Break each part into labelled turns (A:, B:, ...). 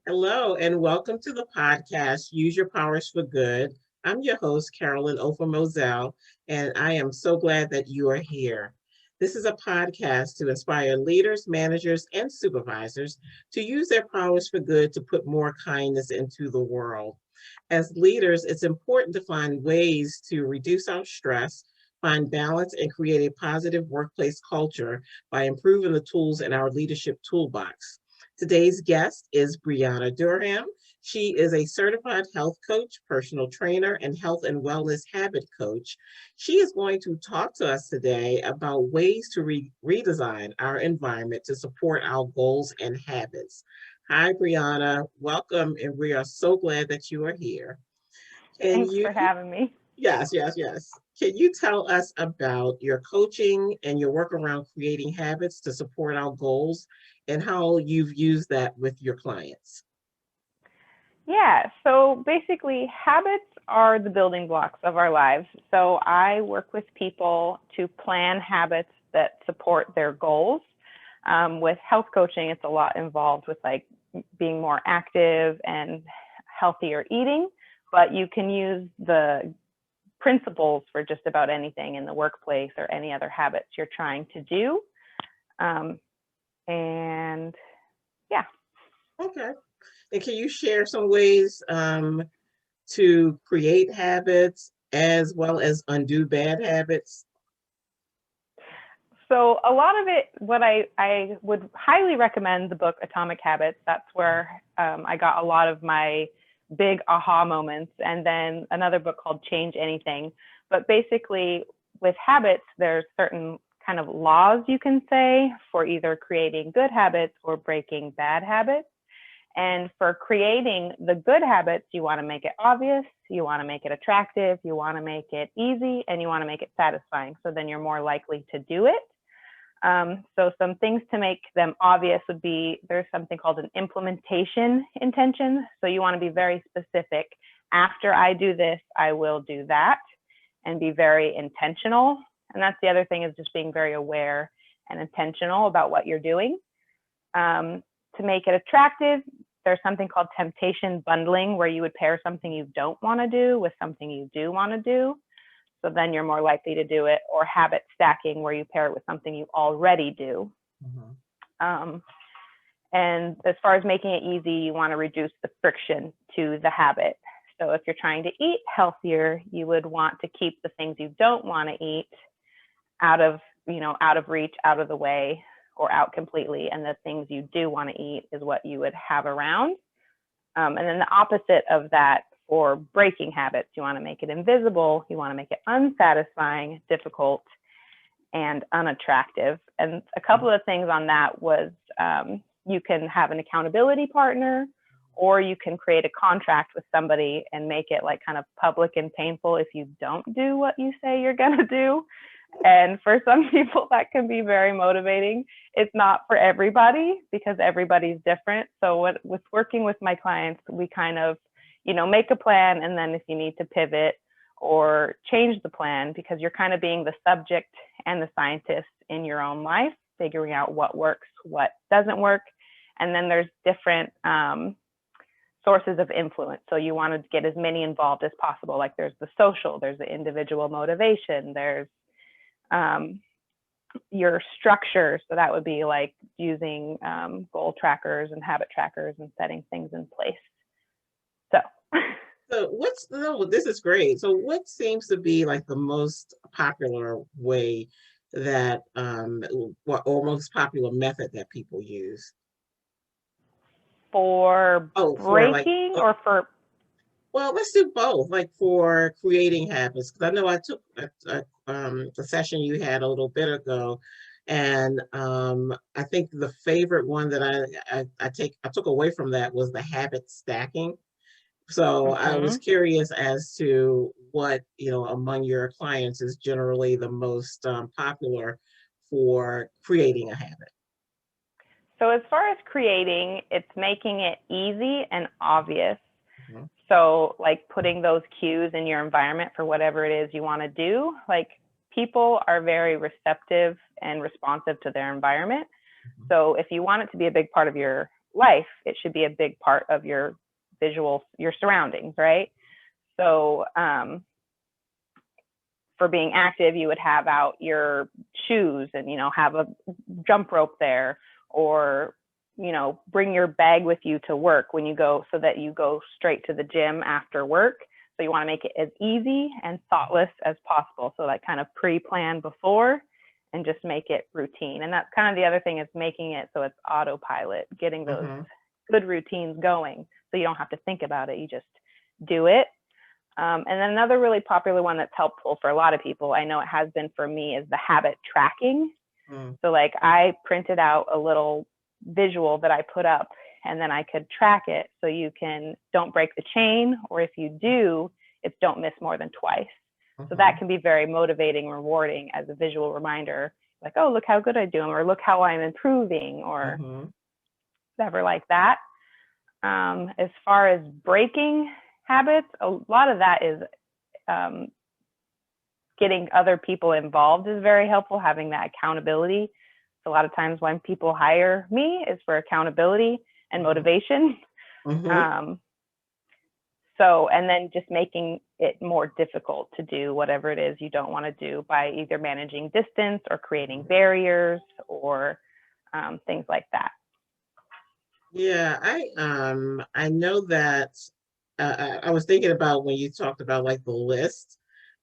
A: Hello, and welcome to the podcast, Use Your Powers for Good. I'm your host, Carolyn Ofer Moselle, and I am so glad that you are here. This is a podcast to inspire leaders, managers, and supervisors to use their powers for good to put more kindness into the world. As leaders, it's important to find ways to reduce our stress, find balance, and create a positive workplace culture by improving the tools in our leadership toolbox. Today's guest is Brianna Durham. She is a certified health coach, personal trainer, and health and wellness habit coach. She is going to talk to us today about ways to redesign our environment to support our goals and habits. Hi, Brianna. Welcome, and we are so glad that you are here. Can
B: Thanks
A: you,
B: for having me.
A: yes. Can you tell us about your coaching and your work around creating habits to support our goals and how you've used that with your clients?
B: Yeah, so basically, habits are the building blocks of our lives. So I work with people to plan habits that support their goals. With health coaching, it's a lot involved with like being more active and healthier eating, but you can use the principles for just about anything in the workplace or any other habits you're trying to do. Um, and yeah.
A: Okay. And can you share some ways to create habits as well as undo bad habits?
B: So a lot of it, what I would highly recommend the book Atomic Habits. That's where I got a lot of my big aha moments. And then another book called Change Anything. But basically, with habits, there's certain kind of laws you can say for either creating good habits or breaking bad habits. And for creating the good habits, you want to make it obvious, you want to make it attractive, you want to make it easy, and you want to make it satisfying. So then you're more likely to do it. So some things to make them obvious would be there's something called an implementation intention. So you want to be very specific. After I do this, I will do that, and be very intentional. And that's the other thing, is just being very aware and intentional about what you're doing. To make it attractive, there's something called temptation bundling, where you would pair something you don't want to do with something you do want to do. So then you're more likely to do it. Or habit stacking, where you pair it with something you already do.
A: Mhm.
B: Um, and as far as making it easy, you want to reduce the friction to the habit. So if you're trying to eat healthier, you would want to keep the things you don't want to eat out of, out of reach, out of the way, or out completely. And the things you do want to eat is what you would have around. And then the opposite of that for breaking habits, you want to make it invisible, you want to make it unsatisfying, difficult, and unattractive. And a couple of things on that was you can have an accountability partner, or you can create a contract with somebody and make it like kind of public and painful if you don't do what you say you're going to do. And for some people, that can be very motivating. It's not for everybody because everybody's different. So with working with my clients, we kind of, make a plan. And then if you need to pivot or change the plan, because you're kind of being the subject and the scientist in your own life, figuring out what works, what doesn't work. And then there's different sources of influence. So you want to get as many involved as possible. Like there's the social, there's the individual motivation, there's your structure. So that would be like using goal trackers and habit trackers and setting things in place. So,
A: So no, this is great. So what seems to be like the most popular way that or most popular method that people use?
B: for
A: Oh, for like
B: breaking or for,
A: well, let's do both, like for creating habits. Because I know I took a session you had a little bit ago, and I think the favorite one that I took away from that was the habit stacking. So I was
B: mm-hmm.
A: curious as to what, among your clients is generally the most popular for creating a habit.
B: So as far as creating, it's making it easy and obvious.
A: Mhm.
B: So like putting those cues in your environment for whatever it is you want to do, like people are very receptive and responsive to their environment.
A: Mhm.
B: So if you want it to be a big part of your life, it should be a big part of your your surroundings, right? So for being active, you would have out your shoes and, have a jump rope there, or, bring your bag with you to work when you go, so that you go straight to the gym after work. So you want to make it as easy and thoughtless as possible. So kind of pre-plan before and just make it routine. And that's kind of the other thing, is making it so it's autopilot, getting those good routines going. So you don't have to think about it. You just do it. And then another really popular one that's helpful for a lot of people, I know it has been for me, is the habit tracking. So I printed out a little visual that I put up, and then I could track it, so you don't break the chain, or if you do, it's don't miss more than twice. So that can be very motivating, rewarding as a visual reminder, like, oh, look how good I'm doing, or look how I'm improving, or whatever like that. As far as breaking habits, a lot of that is getting other people involved is very helpful, having that accountability. So a lot of times when people hire me, is for accountability and motivation. And then just making it more difficult to do whatever it is you don't want to do, by either managing distance or creating barriers, or things like that.
A: Yeah, I know that I was thinking about when you talked about like the list,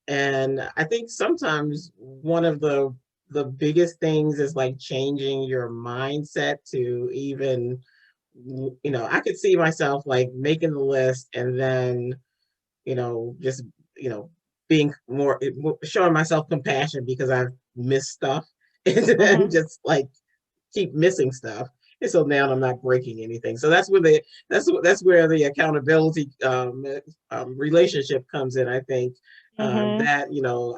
A: and I think sometimes one of the biggest things is like changing your mindset to even, I could see myself like making the list and then, just, being showing myself compassion because I've missed stuff and then just like keep missing stuff. And so now I'm not breaking anything. So that's where the accountability relationship comes in. I think that,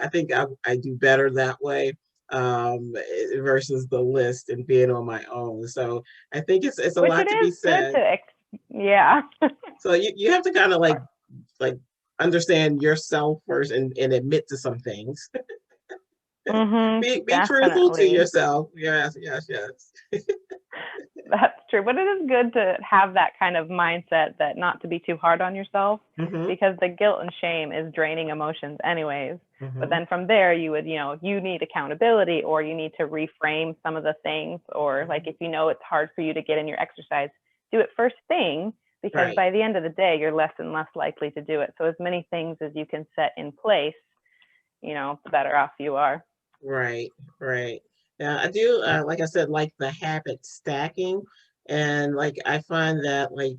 A: I think I do better that way, versus the list and being on my own. So I think it's a lot to be said.
B: Yeah.
A: So you have to kind of like understand yourself first and admit to some things. Be truthful to yourself. Yes.
B: That's true. But it is good to have that kind of mindset, that not to be too hard on yourself, because the guilt and shame is draining emotions anyways. But then from there, you would, you need accountability, or you need to reframe some of the things, or like if it's hard for you to get in your exercise, do it first thing, because by the end of the day, you're less and less likely to do it. So as many things as you can set in place, the better off you are.
A: Right. Now I do, like I said, like the habit stacking, and like I find that like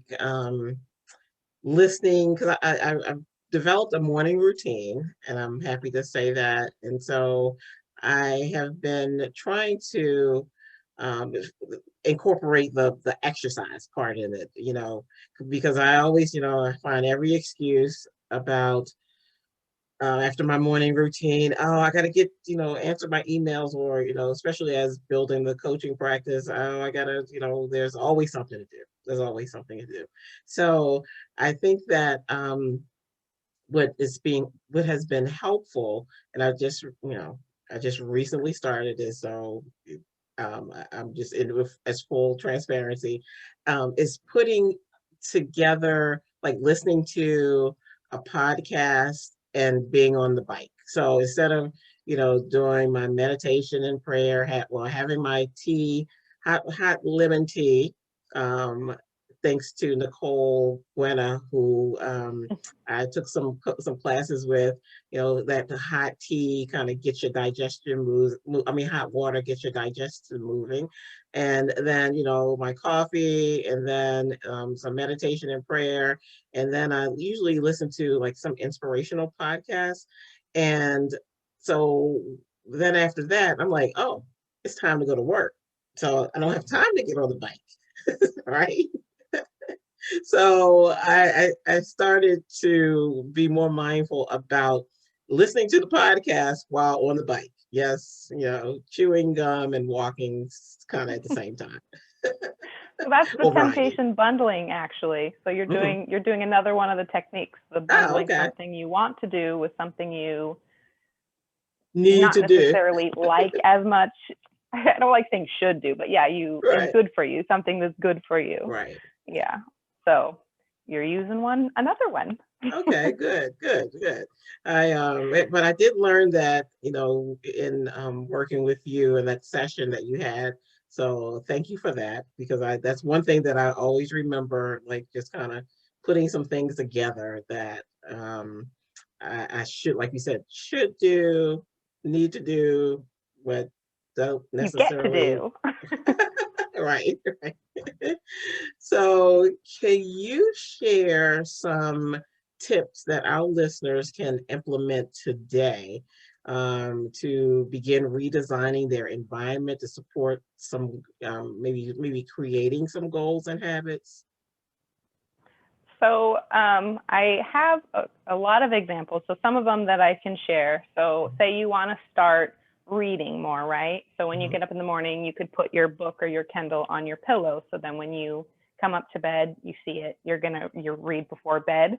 A: listening, because I've developed a morning routine, and I'm happy to say that. And so I have been trying to incorporate the exercise part in it, because I always, I find every excuse about after my morning routine, oh, I got to get, answer my emails, or, especially as building the coaching practice, oh, I got to, there's always something to do. There's always something to do. So I think that what has been helpful, and I just recently started this, so I'm just in with as full transparency, is putting together, like listening to a podcast and being on the bike. So instead of, doing my meditation and prayer, having my tea, hot lemon tea, thanks to Nicole Buena, who I took some classes with, that the hot tea kind of gets your digestion hot water gets your digestion moving. And then, my coffee, and then some meditation and prayer. And then I usually listen to like some inspirational podcasts. And so then after that, I'm like, oh, it's time to go to work. So I don't have time to get on the bike, right? So I started to be more mindful about listening to the podcast while on the bike. Yes, chewing gum and walking kind of at the same time.
B: So that's the temptation bundling, actually. So you're doing another one of the techniques, the bundling something you want to do with something you
A: need
B: not
A: to
B: necessarily like as much I don't like saying should do, but yeah, it's
A: Right.
B: good for you, something that's good for you.
A: Right.
B: Yeah. So you're using another one.
A: Okay, good, good, good. But I did learn that, in working with you in that session that you had. So thank you for that, because that's one thing that I always remember, like just kind of putting some things together that I should, like you said, should do, need to do, but don't
B: You get to
A: necessarily.
B: do.
A: Right, right. So, can you share some tips that our listeners can implement today to begin redesigning their environment to support some maybe creating some goals and habits?
B: So I have a lot of examples. So some of them that I can share. So say you want to start reading more, right? So when you
A: Mhm,
B: get up in the morning, you could put your book or your Kindle on your pillow. So then when you come up to bed, you see it. You read before bed.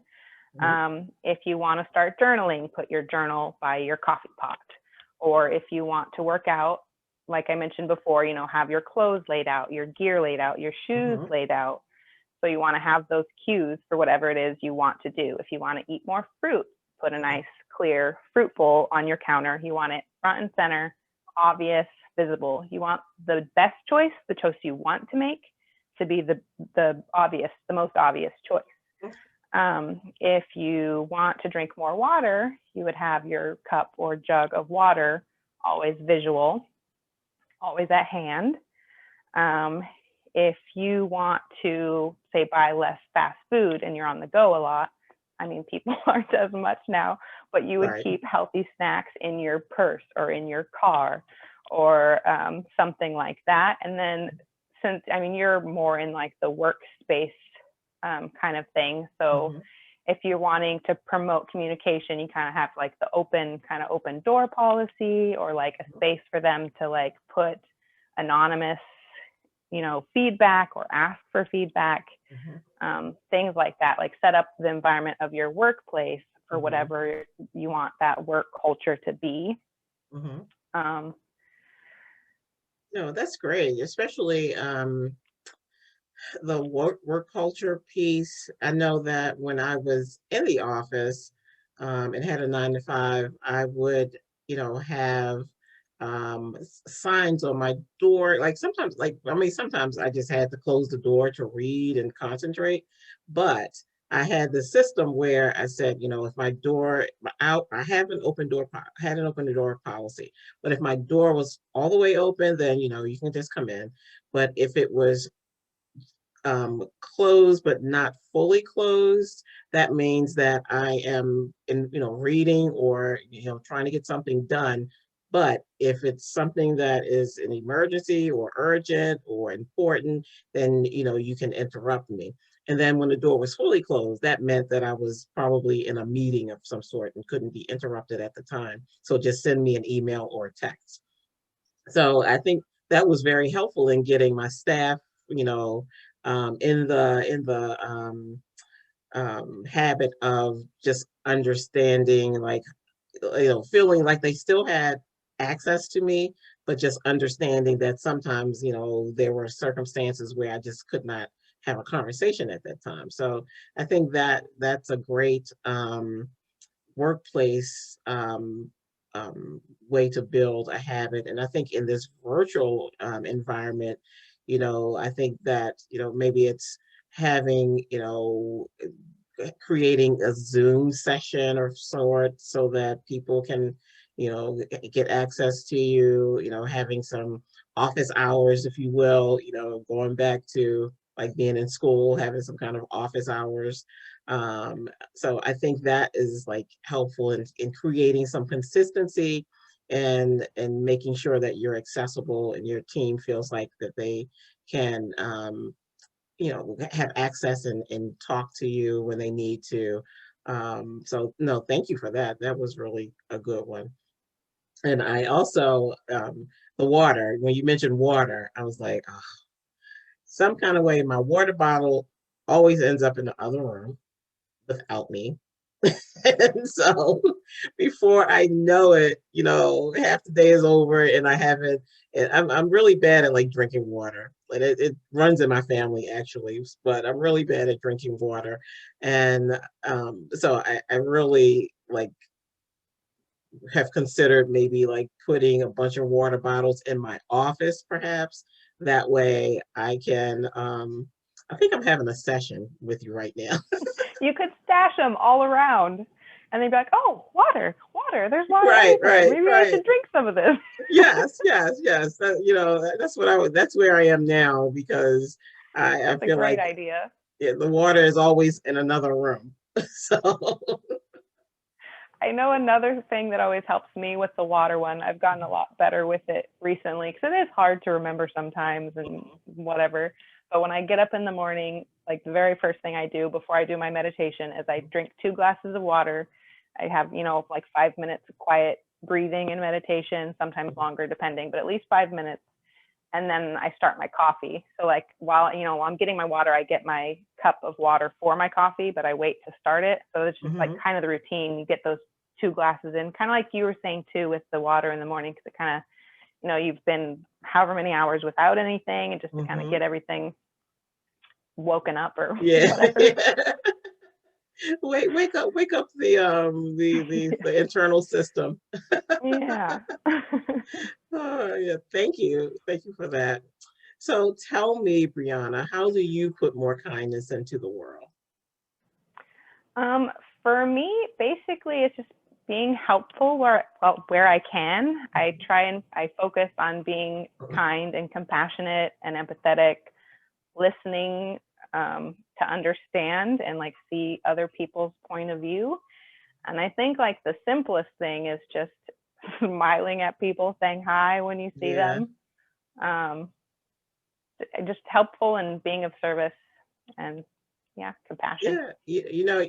A: mhm,
B: If you want to start journaling, put your journal by your coffee pot. Or if you want to work out, like I mentioned before, have your clothes laid out, your gear laid out, your shoes
A: mhm,
B: laid out. So you want to have those cues for whatever it is you want to do. If you want to eat more fruit, put a nice clear fruit bowl on your counter. You want it front and center, obvious, visible. You want the best choice, the choice you want to make, to be the most obvious choice. If you want to drink more water, you would have your cup or jug of water always visual, always at hand. Um, if you want to, say, buy less fast food and you're on the go a lot, I mean, people aren't as much now, but you would
A: right.
B: keep healthy snacks in your purse or in your car or something like that. And then, since, I mean, you're more in like the workspace kind of thing. So
A: Mhm,
B: if you're wanting to promote communication, you kind of have like the open door policy, or like a space for them to like put anonymous, feedback or ask for feedback,
A: mhm,
B: things like that, like set up the environment of your workplace for
A: mhm,
B: whatever you want that work culture to be.
A: mhm.
B: Um,
A: No, that's great, especially the work culture piece. I know that when I was in the office and had a 9 to 5, I would, have signs on my door. Like sometimes, sometimes I just had to close the door to read and concentrate. But I had the system where I said, if my door out, I have an open door, had an open door policy. But if my door was all the way open, then you can just come in. But if it was closed but not fully closed, that means that I am reading or trying to get something done. But if it's something that is an emergency or urgent or important, then you can interrupt me. And then when the door was fully closed, that meant that I was probably in a meeting of some sort and couldn't be interrupted at the time. So just send me an email or a text. So I think that was very helpful in getting my staff, in the habit of just understanding, like, feeling like they still had access to me, but just understanding that sometimes, there were circumstances where I just could not have a conversation at that time. So I think that that's a great workplace way to build a habit. And I think in this virtual environment, I think that, maybe it's having, creating a Zoom session or sort so that people can, get access to you, having some office hours, if you will, going back to like being in school, having some kind of office hours. So I think that is like helpful in creating some consistency and making sure that you're accessible and your team feels like that they can have access and talk to you when they need to. So no, thank you for that. That was really a good one. And I also the water, when you mentioned water, I was like, oh, some kind of way my water bottle always ends up in the other room without me. And so before I know it, half the day is over and I haven't, and I'm really bad at like drinking water. And it runs in my family actually, but I'm really bad at drinking water. And so I really like have considered maybe like putting a bunch of water bottles in my office, perhaps. That way I can, I think I'm having a session with you right now.
B: You could stash them all around and they'd be like, oh, water, water, there's water
A: Right,
B: everywhere.
A: right,
B: Maybe I
A: right.
B: should drink some of this.
A: Yes, yes, yes. That's what that's where I am now because I
B: That's a
A: feel
B: great
A: like
B: idea.
A: the water is always in another room. So,
B: I know another thing that always helps me with the water one. I've gotten a lot better with it recently because it is hard to remember sometimes and whatever. But when I get up in the morning, like the very first thing I do before I do my meditation is I drink 2 glasses of water. I have, like 5 minutes of quiet breathing and meditation, sometimes longer depending, but at least 5 minutes. And then I start my coffee. So like while I'm getting my water, I get my cup of water for my coffee, but I wait to start it. So it's just like
A: mhm.
B: kind of the routine. You get those 2 glasses in, kind of like you were saying too with the water in the morning, because it kind of, you've been however many hours without anything, and just to kind of
A: Mhm.
B: get everything woken up or
A: Yeah.
B: whatever.
A: Wake up the internal system.
B: Yeah.
A: Oh, yeah, thank you. Thank you for that. So tell me, Brianna, how do you put more kindness into the world?
B: Um, for me, basically, it's just being helpful where I can. I try and I focus on being kind and compassionate and empathetic, listening, to understand and like see other people's point of view. And I think like the simplest thing is just smiling at people, saying hi when you see
A: Yeah.
B: them. Um, just helpful and being of service, and yeah, compassion.
A: Yeah,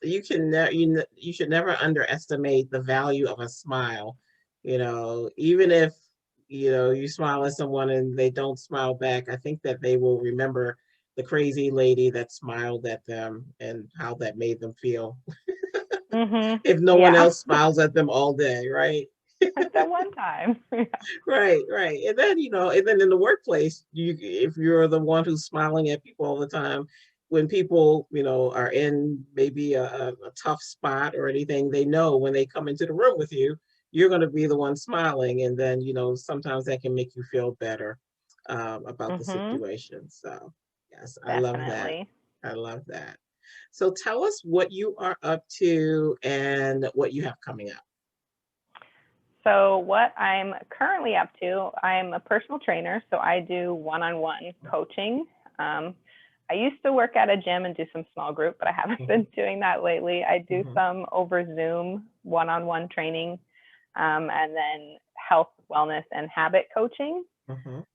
A: you can you should never underestimate the value of a smile. Even if you smile at someone and they don't smile back, I think that they will remember the crazy lady that smiled at them and how that made them feel. If no one
B: Yeah.
A: else smiles at them all day, right?
B: At that one time. Yeah.
A: Right, right. And then, and then in the workplace, if you're the one who's smiling at people all the time, when people, are in maybe a tough spot or anything, they know when they come into the room with you, you're going to be the one smiling. And then, sometimes that can make you feel better about the
B: Mhm.
A: situation. So, yes, I love that.
B: Definitely.
A: I love that. So tell us what you are up to and what you have coming up.
B: So what I'm currently up to, I'm a personal trainer, so I do one-on-one coaching. Um, I used to work at a gym and do some small group, but I haven't
A: Mhm,
B: been doing that lately. I do
A: mhm,
B: some over Zoom one-on-one training, and then health, wellness, and habit coaching.
A: mhm,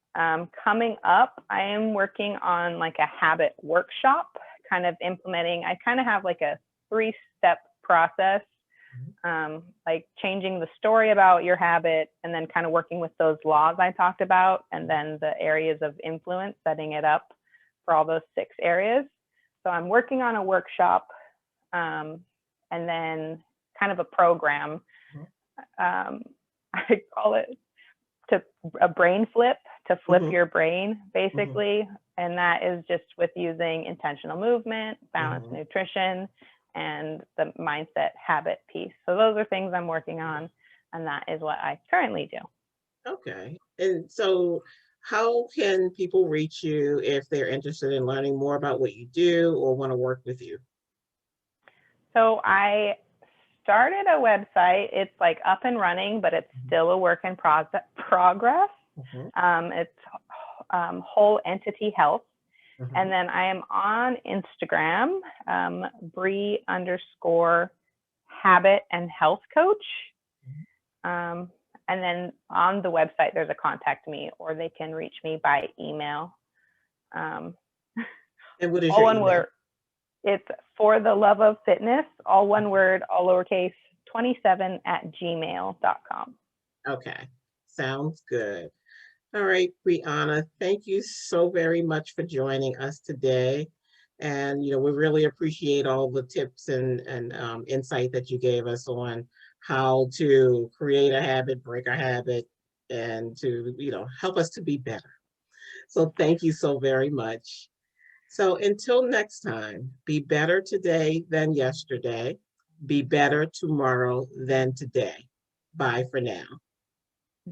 B: Coming up, I am working on like a habit workshop, kind of implementing. I kind of have like a 3-step process,
A: mhm,
B: like changing the story about your habit and then kind of working with those laws I talked about, and then the areas of influence, setting it up for all those 6 areas. So I'm working on a workshop, and then kind of a program.
A: mhm,
B: I call it to a brain flip, to flip
A: mhm,
B: your brain
A: mhm,
B: basically. And that is just with using intentional movement, balanced
A: mhm.
B: nutrition, and the mindset habit piece. So those are things I'm working on, and that is what I currently do.
A: Okay. And so, how can people reach you if they're interested in learning more about what you do or want to work with you?
B: So I started a website. It's like up and running, but it's
A: Mhm,
B: still a work in progress.
A: mhm,
B: It's Whole Entity Health. And
A: mhm,
B: then I am on Instagram, Bree_habit and health coach.
A: mhm.
B: Um, and then on the website, there's a contact me, or they can reach me by email. Um,
A: And what is
B: all
A: your
B: one word.
A: email?
B: It's for the love of fitness, all one word, all lowercase, 27@gmail.com.
A: Okay. Sounds good. All right, Brianna, thank you so very much for joining us today. And, we really appreciate all the tips and insight that you gave us on how to create a habit, break a habit, and to, help us to be better. So thank you so very much. So until next time, be better today than yesterday. Be better tomorrow than today. Bye for now.